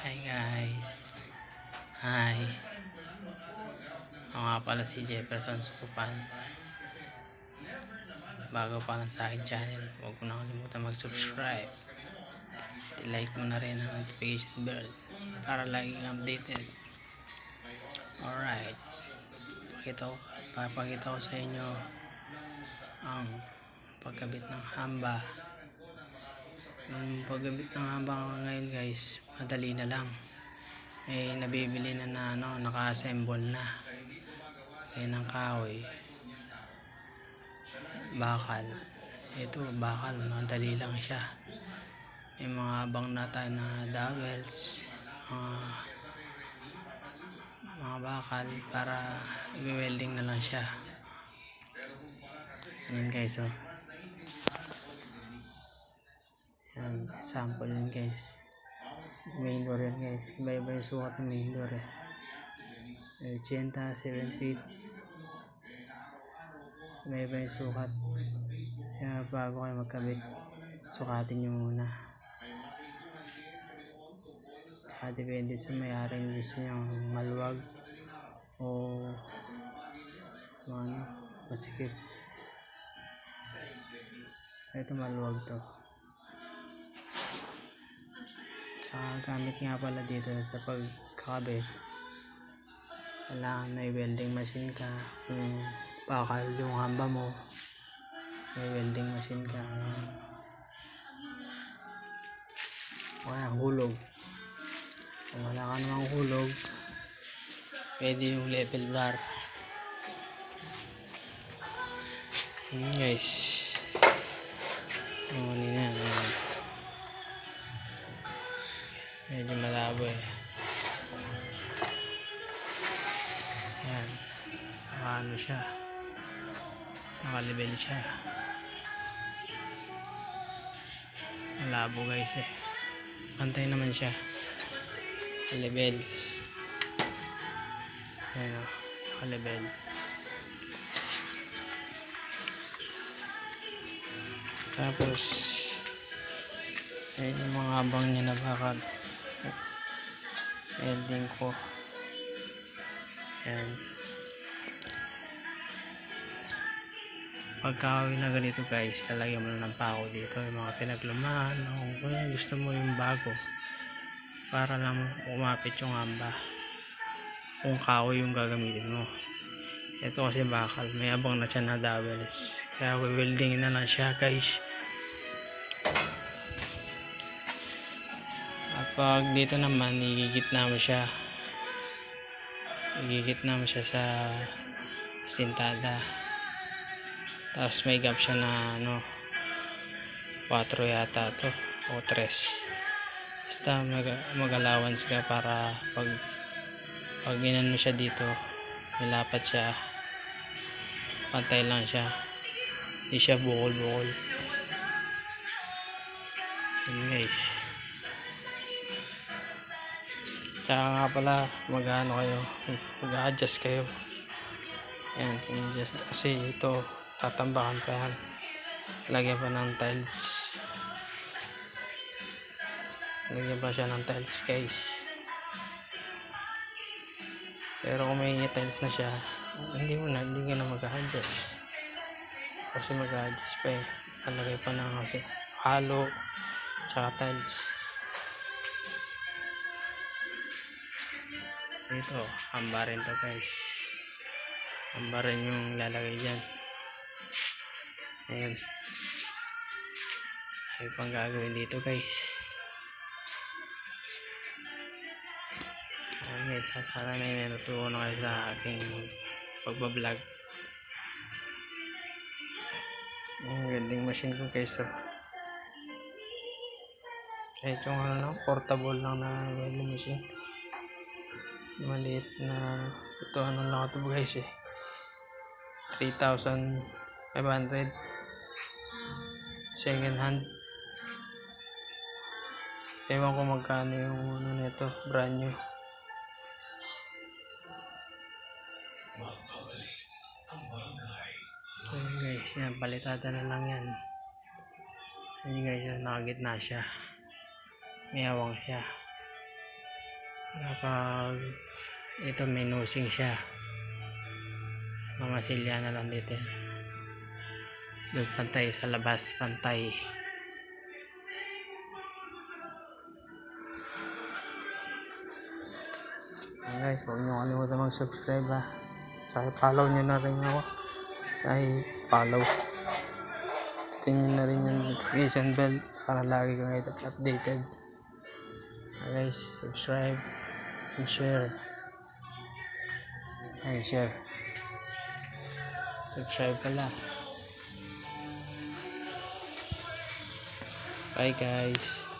Hi guys. Hi. Ako nga pala si Jefferson Sukupan. Bago pa lang sa akin channel, huwag mo na kalimutan mag-subscribe. I-like mo na rin ang notification bell para lagi kang updated. Alright. Papakita ko sa inyo ang pagkabit ng hamba. Yung pagkabit ng hamba ngayon guys, madali na lang. Nabibili na naka-assemble na. Ng kahoy, bakal. Ito bakal, madali lang siya. May mga abang na tayo na dowels, mga bakal para i-welding na lang siya. Yan guys, oh. Yan, sample yan guys. Main door yan guys. Iba-iba yung sukat ng main door 80, 7 feet. Iba-iba yung sukat. Kaya bago kayo magkabit, sukatin nyo muna. Tsaka depende sa may-ari, gusto nyo maluwag o masikip. Ito maluwag to. Tsaka gamit nga pala dito sa pagkakabit, kailangan may welding machine ka. Kung bakal yung hamba mo, may welding machine ka. Kaya hulog. Kung wala ka namang hulog, pwede yung level bar. Guys, yan. Medyo malabo yan, ano siya, nakalevel siya. Malabo guys pantay naman siya, level. Ayan o, nakalevel. Tapos ayan yung mga abang niya na bakal, welding ko. Ayan, pagkawin na ganito guys, lalagyan mo na ng pako dito, yung mga pinaglumaan, o kung gusto mo yung bago, para lang umapit yung hamba kung kahoy yung gagamitin mo. Ito kasi bakal, may abang na siya na dowels, kaya welding na lang siya guys. At pag dito naman, igigitna mo siya sa sintada. Tapos may gap siya na 4 yata to o 3. Basta mag-allowance ka para pag ginano siya dito, nilapat siya, pantay lang siya, hindi siya bukol-bukol. Yun guys. Tsaka nga pala, mag-adjust kayo. Ayan, kasi ito tatambakan pa yan, lagyan pa ng tiles, guys. Pero kung may tiles na siya, hindi ka na mag-adjust, kasi mag-adjust pa lalagay pa ng halo tsaka tiles. Ito, hamba rin to guys, hamba rin yung lalagay dyan. Ayan, ay pang gagawin dito guys. Ayan, para may natutunan kayo sa aking pagbablog. Yung welding machine ko guys, kahit yung portable lang na welding machine, maliit na ito, lang ito guys 3,500 second hand. Ewan ko magkano yung nito, brand new. So guys, yan, palitada na lang yan. Ayan guys, nakagitna siya. may awang siya. Kapag ito may nosing siya, mga silya na lang dito. Doon pantay sa labas, pantay. Guys, huwag nyo kalimutan mag-subscribe ha. Sa follow nyo na rin ako. Sa follow. Tingnan na rin yung notification bell para lagi kang updated. Guys, subscribe and share. Ay, share. Subscribe pala. Bye guys.